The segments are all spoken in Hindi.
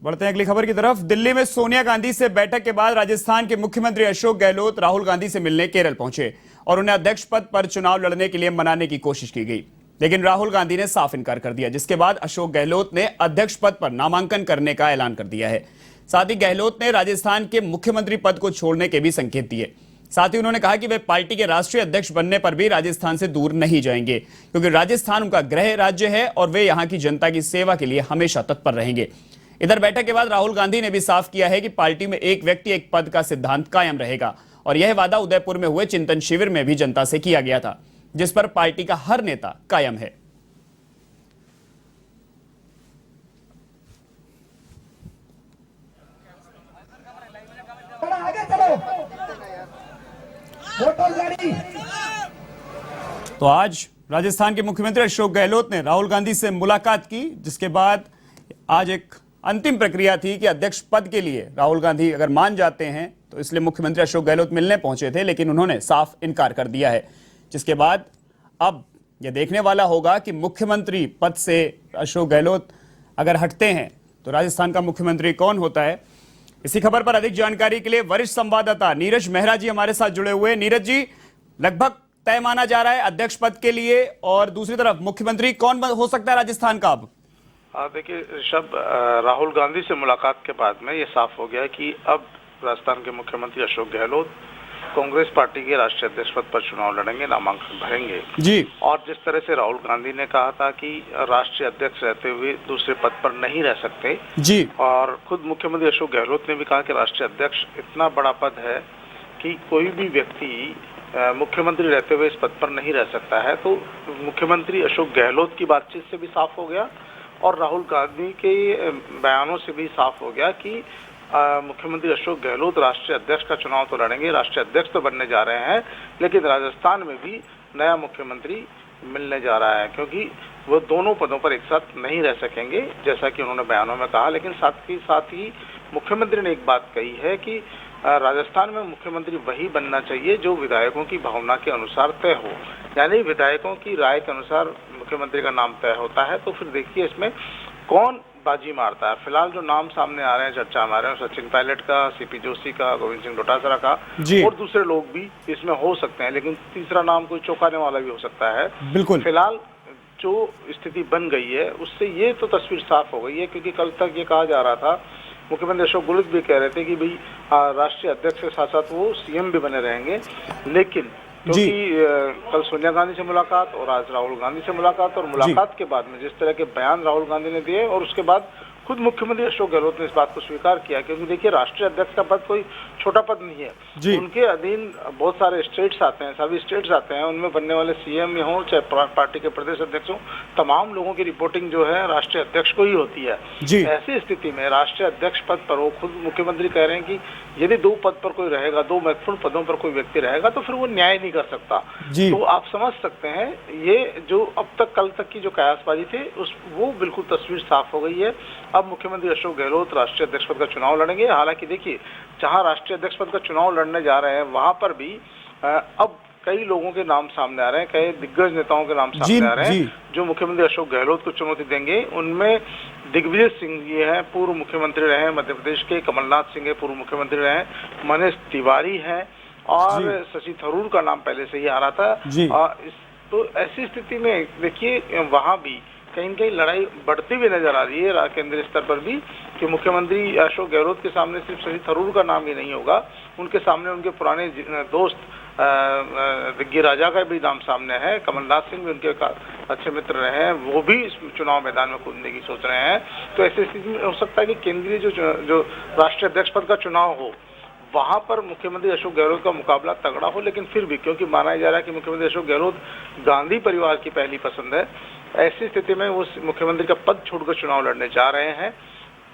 बढ़ते हैं अगली खबर की तरफ। दिल्ली में सोनिया गांधी से बैठक के बाद राजस्थान के मुख्यमंत्री अशोक गहलोत राहुल गांधी से मिलने केरल पहुंचे और उन्हें अध्यक्ष पद पर चुनाव लड़ने के लिए मनाने की कोशिश की गई, लेकिन राहुल गांधी ने साफ इनकार कर दिया, जिसके बाद अशोक गहलोत ने अध्यक्ष पद पर नामांकन करने का ऐलान कर दिया है। साथ ही गहलोत ने राजस्थान के मुख्यमंत्री पद को छोड़ने के भी संकेत दिए। साथ ही उन्होंने कहा कि वे पार्टी के राष्ट्रीय अध्यक्ष बनने पर भी राजस्थान से दूर नहीं जाएंगे, क्योंकि राजस्थान उनका गृह राज्य है और वे यहां की जनता की सेवा के लिए हमेशा तत्पर रहेंगे। इधर बैठक के बाद राहुल गांधी ने भी साफ किया है कि पार्टी में एक व्यक्ति एक पद का सिद्धांत कायम रहेगा और यह वादा उदयपुर में हुए चिंतन शिविर में भी जनता से किया गया था, जिस पर पार्टी का हर नेता कायम है। तो आज राजस्थान के मुख्यमंत्री अशोक गहलोत ने राहुल गांधी से मुलाकात की, जिसके बाद आज एक अंतिम प्रक्रिया थी कि अध्यक्ष पद के लिए राहुल गांधी अगर मान जाते हैं तो इसलिए मुख्यमंत्री अशोक गहलोत मिलने पहुंचे थे, लेकिन उन्होंने साफ इनकार कर दिया है। जिसके बाद अब यह देखने वाला होगा कि मुख्यमंत्री पद से अशोक गहलोत अगर हटते हैं तो राजस्थान का मुख्यमंत्री कौन होता है। इसी खबर पर अधिक जानकारी के लिए वरिष्ठ संवाददाता नीरज मेहरा जी हमारे साथ जुड़े हुए। नीरज जी, लगभग तय माना जा रहा है अध्यक्ष पद के लिए, और दूसरी तरफ मुख्यमंत्री कौन हो सकता है राजस्थान का अब? देखिए ऋषभ, राहुल गांधी से मुलाकात के बाद में ये साफ हो गया है कि अब राजस्थान के मुख्यमंत्री अशोक गहलोत कांग्रेस पार्टी के राष्ट्रीय अध्यक्ष पद पर चुनाव लड़ेंगे, नामांकन भरेंगे जी। और जिस तरह से राहुल गांधी ने कहा था कि राष्ट्रीय अध्यक्ष रहते हुए दूसरे पद पर नहीं रह सकते जी, और खुद मुख्यमंत्री अशोक गहलोत ने भी कहा कि राष्ट्रीय अध्यक्ष इतना बड़ा पद है कि कोई भी व्यक्ति मुख्यमंत्री रहते हुए इस पद पर नहीं रह सकता है। तो मुख्यमंत्री अशोक गहलोत की बातचीत से भी साफ हो गया और राहुल गांधी के बयानों से भी साफ हो गया कि मुख्यमंत्री अशोक गहलोत राष्ट्रीय अध्यक्ष का चुनाव तो लड़ेंगे, राष्ट्रीय अध्यक्ष तो बनने जा रहे हैं, लेकिन राजस्थान में भी नया मुख्यमंत्री मिलने जा रहा है, क्योंकि वो दोनों पदों पर एक साथ नहीं रह सकेंगे जैसा कि उन्होंने बयानों में कहा। लेकिन साथ ही मुख्यमंत्री ने एक बात कही है कि राजस्थान में मुख्यमंत्री वही बनना चाहिए जो विधायकों की भावना के अनुसार तय हो, यानी विधायकों की राय के अनुसार मुख्यमंत्री का नाम तय होता है। तो फिर देखिए इसमें कौन बाजी मारता है। फिलहाल जो नाम सामने आ रहे हैं, चर्चा में आ रहे हैं, सचिन पायलट का, सीपी जोशी का, गोविंद सिंह डोटासरा का और दूसरे लोग भी इसमें हो सकते हैं, लेकिन तीसरा नाम कोई चौंकाने वाला भी हो सकता है। बिल्कुल, फिलहाल जो स्थिति बन गई है उससे ये तो तस्वीर साफ हो गई है, क्योंकि कल तक ये कहा जा रहा था, मुख्यमंत्री अशोक गहलोत भी कह रहे थे कि भाई राष्ट्रीय अध्यक्ष के साथ साथ वो सीएम भी बने रहेंगे, लेकिन क्योंकि कल सोनिया गांधी से मुलाकात और आज राहुल गांधी से मुलाकात, और मुलाकात के बाद में जिस तरह के बयान राहुल गांधी ने दिए और उसके बाद खुद मुख्यमंत्री अशोक गहलोत ने इस बात को स्वीकार किया, क्योंकि देखिए राष्ट्रीय अध्यक्ष का पद कोई छोटा पद नहीं है। उनके अधीन बहुत सारे स्टेट्स आते हैं, सभी स्टेट्स आते हैं, उनमें बनने वाले सीएम हो चाहे पार्टी के प्रदेश अध्यक्ष हो, तमाम लोगों की रिपोर्टिंग जो है राष्ट्रीय अध्यक्ष को ही होती है। ऐसी स्थिति में राष्ट्रीय अध्यक्ष पद पर वो खुद मुख्यमंत्री कह रहे हैं कि यदि दो पद पर कोई रहेगा, दो महत्वपूर्ण पदों पर कोई व्यक्ति रहेगा तो फिर वो न्याय नहीं कर सकता। तो आप समझ सकते हैं ये जो अब तक कल तक की जो कयासबाजी थी वो बिल्कुल तस्वीर साफ हो गई है। अब मुख्यमंत्री अशोक गहलोत राष्ट्रीय अध्यक्ष पद का चुनाव लड़ेंगे। हालांकि देखिए, जहां राष्ट्रीय अध्यक्ष पद का चुनाव लड़ने जा रहे हैं वहां पर भी अब कई लोगों के नाम सामने आ रहे हैं, कई दिग्गज नेताओं के नाम सामने आ रहे हैं जो मुख्यमंत्री अशोक गहलोत को चुनौती देंगे। उनमें दिग्विजय सिंह जी हैं, पूर्व मुख्यमंत्री रहे हैं मध्य प्रदेश के, कमलनाथ सिंह पूर्व मुख्यमंत्री रहे हैं, मनीष तिवारी हैं और शशि थरूर का नाम पहले से ही आ रहा था। तो ऐसी स्थिति में देखिए वहां भी कहीं न कहीं लड़ाई बढ़ती हुई नजर आ रही है केंद्रीय स्तर पर भी, कि मुख्यमंत्री अशोक गहलोत के सामने सिर्फ शशि थरूर का नाम ही नहीं होगा, उनके सामने उनके पुराने दोस्त दिग्गी राजा का भी नाम सामने है, कमलनाथ सिंह भी उनके अच्छे मित्र रहे हैं, वो भी इस चुनाव मैदान में कूदने की सोच रहे हैं। तो ऐसी स्थिति में हो सकता है कि केंद्रीय जो राष्ट्रीय अध्यक्ष पद का चुनाव हो वहां पर मुख्यमंत्री अशोक गहलोत का मुकाबला तगड़ा हो, लेकिन फिर भी क्योंकि माना जा रहा है कि मुख्यमंत्री अशोक गहलोत गांधी परिवार की पहली पसंद है, ऐसी स्थिति में वो मुख्यमंत्री का पद छोड़कर चुनाव लड़ने जा रहे हैं।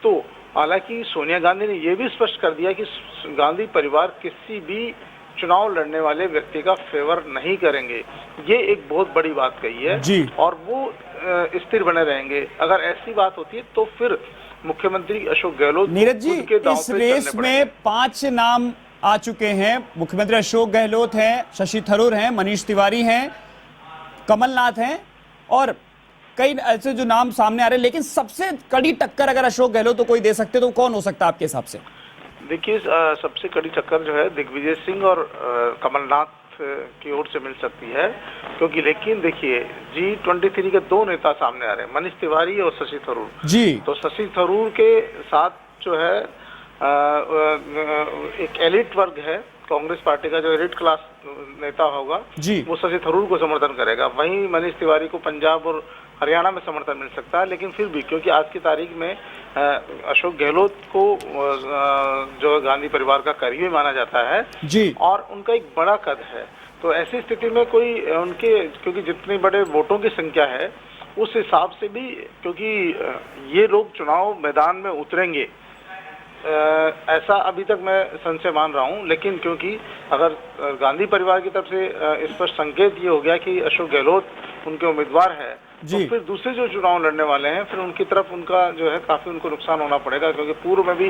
तो हालांकि सोनिया गांधी ने यह भी स्पष्ट कर दिया कि गांधी परिवार किसी भी चुनाव लड़ने वाले व्यक्ति का फेवर नहीं करेंगे, ये एक बहुत बड़ी बात कही है जी। और वो स्थिर बने रहेंगे। अगर ऐसी बात होती है तो फिर मुख्यमंत्री अशोक गहलोत, नीरज जी, इस रेस में 5 नाम आ चुके हैं। मुख्यमंत्री अशोक गहलोत हैं, शशि थरूर हैं, मनीष तिवारी हैं, कमलनाथ हैं और कई ऐसे जो नाम सामने आ रहे हैं, लेकिन सबसे कड़ी टक्कर अगर अशोक गहलोत तो कोई दे सकते तो कौन हो सकता है आपके हिसाब से? देखिए, सबसे कड़ी टक्कर जो है दिग्विजय सिंह और कमलनाथ की ओर से मिल सकती है, क्योंकि लेकिन देखिए G23 के दो नेता सामने आ रहे हैं, मनीष तिवारी और शशि थरूर जी। तो शशि थरूर के साथ जो है एक एलिट वर्ग है, कांग्रेस पार्टी का जो एलिट क्लास नेता होगा जी। वो शशि थरूर को समर्थन करेगा। वहीं मनीष तिवारी को पंजाब और हरियाणा में समर्थन मिल सकता है, लेकिन फिर भी क्योंकि आज की तारीख में अशोक गहलोत को जो गांधी परिवार का करीबी माना जाता है जी। और उनका एक बड़ा कद है, तो ऐसी स्थिति में कोई उनके, क्योंकि जितने बड़े वोटों की संख्या है उस हिसाब से भी, क्योंकि ये लोग चुनाव मैदान में उतरेंगे ऐसा अभी तक मैं संशय मान रहा हूं, लेकिन क्योंकि अगर गांधी परिवार की तरफ से स्पष्ट संकेत ये हो गया कि अशोक गहलोत उनके उम्मीदवार है, तो फिर दूसरे जो चुनाव लड़ने वाले हैं फिर उनकी तरफ उनका जो है काफी उनको नुकसान होना पड़ेगा, क्योंकि पूर्व में भी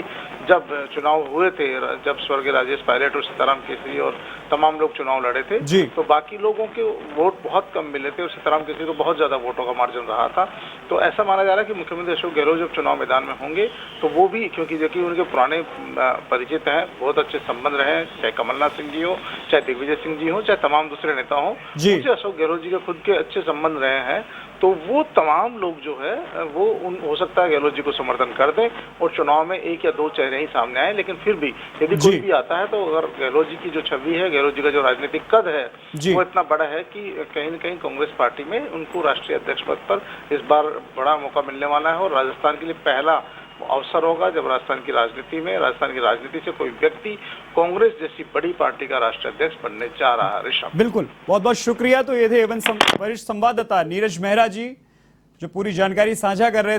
जब चुनाव हुए थे, जब स्वर्गीय राजेश पायलट और सीताराम केसरी और तमाम लोग चुनाव लड़े थे, तो बाकी लोगों के वोट बहुत कम मिले थे और सीताराम केसरी को बहुत ज्यादा वोटों का मार्जिन रहा था। तो ऐसा माना जा रहा है कि मुख्यमंत्री अशोक गहलोत जब चुनाव मैदान में होंगे तो वो भी, क्योंकि देखिए उनके पुराने परिचित हैं, बहुत अच्छे संबंध रहे हैं, चाहे कमलनाथ सिंह जी हो, चाहे दिग्विजय सिंह जी हो, चाहे तमाम दूसरे नेता हो, उनसे अशोक गहलोत जी के खुद के अच्छे संबंध रहे हैं, तो वो तमाम लोग जो है वो हो सकता है गहलोत जी को समर्थन कर दें और चुनाव में एक या दो चेहरे ही सामने आए। लेकिन फिर भी यदि कोई भी आता है तो अगर गहलोत जी की जो छवि है, गहलोत जी का जो राजनीतिक कद है वो इतना बड़ा है कि कहीं न कहीं कांग्रेस पार्टी में उनको राष्ट्रीय अध्यक्ष पद पर इस बार बड़ा मौका मिलने वाला है और राजस्थान के लिए पहला अवसर होगा जब राजस्थान की राजनीति से कोई व्यक्ति कांग्रेस जैसी बड़ी पार्टी का राष्ट्रीय अध्यक्ष बनने जा रहा है। ऋषभ, बिल्कुल, बहुत बहुत शुक्रिया। तो ये थे वरिष्ठ संवाददाता नीरज मेहरा जी, जो पूरी जानकारी साझा कर रहे थे।